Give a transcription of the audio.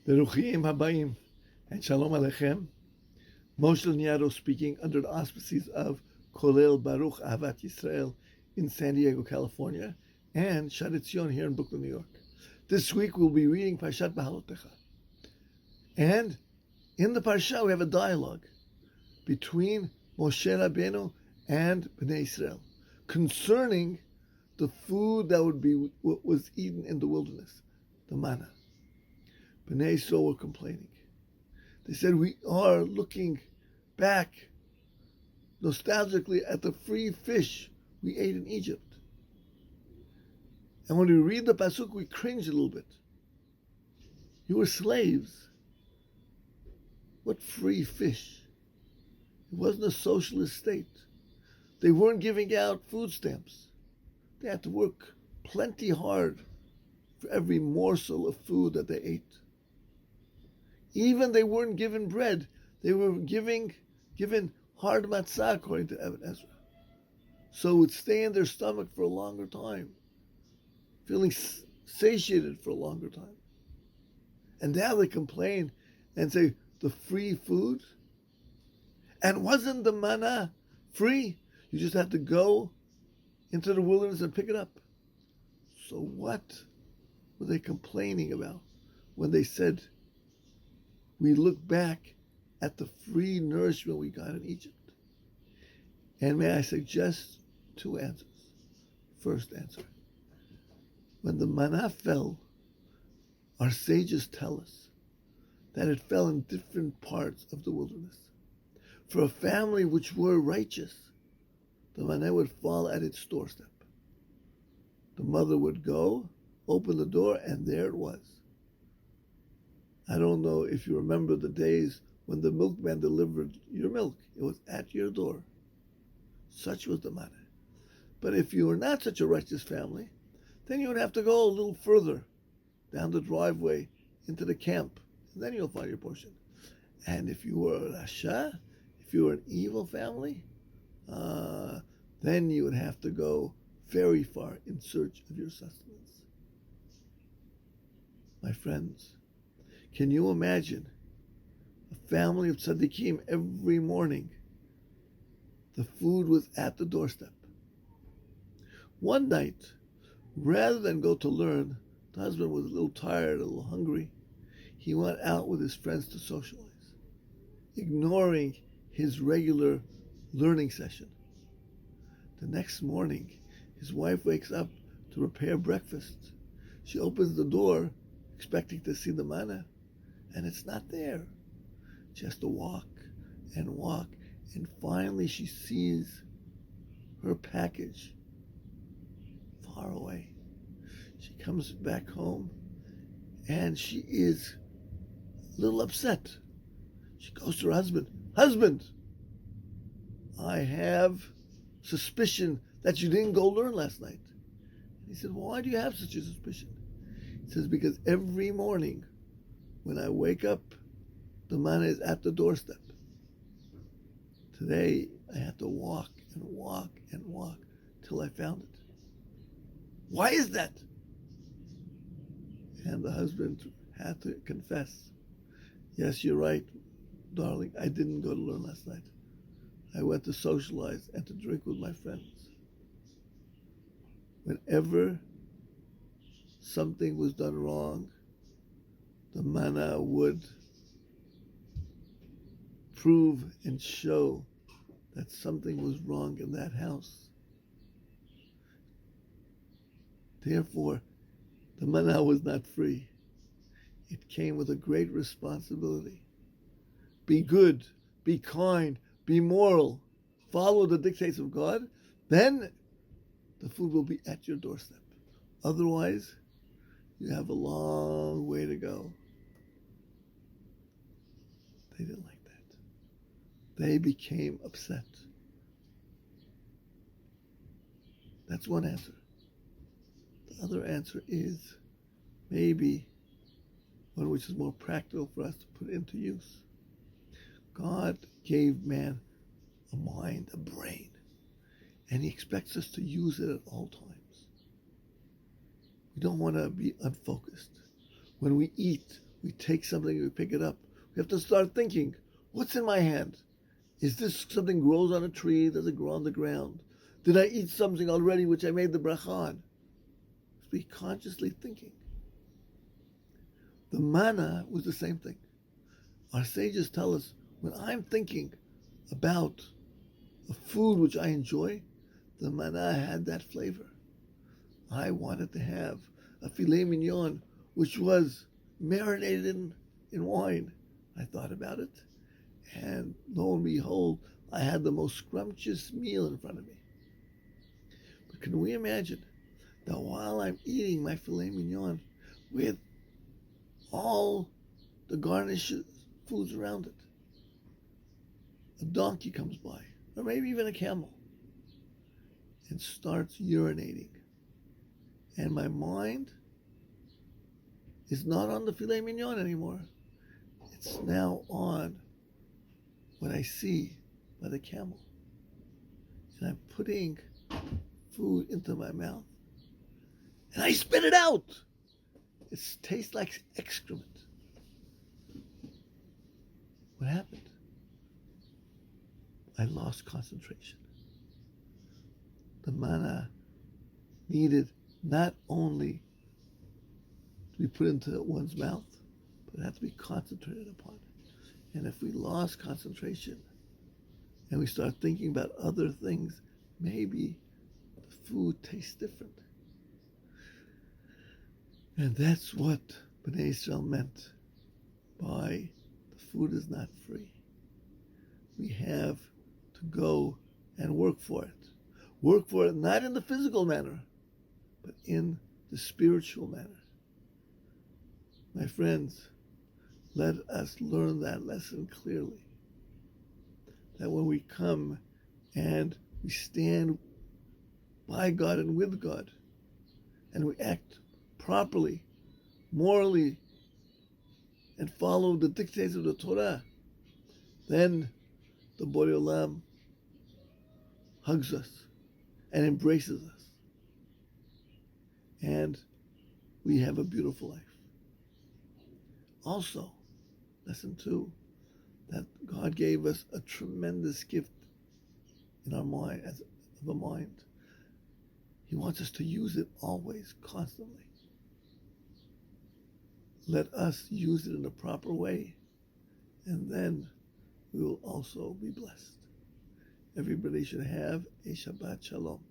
Beruchim Habayim and Shalom Aleichem. Moshe Langado speaking under the auspices of Kollel Baruch Ahavat Yisrael in San Diego, California, and Tziyon here in Brooklyn, New York. This week we'll be reading Parshat Behalotecha. And in the Parsha we have a dialogue between Moshe Rabbeinu and Bnei Israel concerning the food that was eaten in the wilderness, the manna. Bnei Israel were complaining. They said, we are looking back nostalgically at the free fish we ate in Egypt. And when we read the Pasuk, we cringe a little bit. You were slaves. What free fish? It wasn't a socialist state. They weren't giving out food stamps. They had to work plenty hard for every morsel of food that they ate. Even they weren't given bread. They were given hard matzah, according to Ibn Ezra. So it would stay in their stomach for a longer time, feeling satiated for a longer time. And now they complain and say, the free food? And wasn't the manna free? You just had to go into the wilderness and pick it up. So what were they complaining about when they said, we look back at the free nourishment we got in Egypt? And may I suggest two answers. First answer, when the manna fell, our sages tell us that it fell in different parts of the wilderness. For a family which were righteous, the manna would fall at its doorstep. The mother would go, open the door, and there it was. I don't know if you remember the days when the milkman delivered your milk. It was at your door. Such was the manna. But if you were not such a righteous family, then you would have to go a little further down the driveway into the camp, and then you'll find your portion. And if you were a Rasha, if you were an evil family, then you would have to go very far in search of your sustenance. My friends, can you imagine a family of tzaddikim every morning? The food was at the doorstep. One night, rather than go to learn, the husband was a little tired, a little hungry. He went out with his friends to socialize, ignoring his regular learning session. The next morning, his wife wakes up to prepare breakfast. She opens the door, expecting to see the manna, and it's not there. She has to walk, and finally she sees her package far away. She comes back home, and she is a little upset. She goes to her husband. Husband, I have suspicion that you didn't go learn last night. He said, well, why do you have such a suspicion? He says, because every morning when I wake up, the manna is at the doorstep. Today, I had to walk till I found it. Why is that? And the husband had to confess, yes, you're right, darling, I didn't go to learn last night. I went to socialize and to drink with my friends. Whenever something was done wrong, the manna would prove and show that something was wrong in that house. Therefore, the manna was not free. It came with a great responsibility. Be good, be kind, be moral, follow the dictates of God, then the food will be at your doorstep. Otherwise, you have a long way to go. They didn't like that. They became upset. That's one answer. The other answer is maybe one which is more practical for us to put into use. God gave man a mind, a brain, and he expects us to use it at all times. We don't want to be unfocused. When we eat, we take something and we pick it up. We have to start thinking, what's in my hand? Is this something grows on a tree? Does it grow on the ground? Did I eat something already which I made the bracha on? Be consciously thinking. The manna was the same thing. Our sages tell us, when I'm thinking about a food which I enjoy, the manna had that flavor. I wanted to have a filet mignon which was marinated in wine. I thought about it, and lo and behold, I had the most scrumptious meal in front of me. But can we imagine that while I'm eating my filet mignon with all the garnishes, foods around it, a donkey comes by, or maybe even a camel, and starts urinating. And my mind is not on the filet mignon anymore. It's now on what I see by the camel. And I'm putting food into my mouth. And I spit it out. It tastes like excrement. What happened? I lost concentration. The manna needed not only to be put into one's mouth, but it had to be concentrated upon. And if we lost concentration and we start thinking about other things, maybe the food tastes different. And that's what Bnei Israel meant by the food is not free. We have to go and work for it. Work for it not in the physical manner, but in the spiritual manner. My friends, let us learn that lesson clearly. That when we come and we stand by God and with God, and we act properly, morally, and follow the dictates of the Torah, then the Borei Olam hugs us and embraces us. And we have a beautiful life. Also, lesson 2, that God gave us a tremendous gift in our mind, of a mind. He wants us to use it always, constantly. Let us use it in a proper way, and then we will also be blessed. Everybody should have a Shabbat Shalom.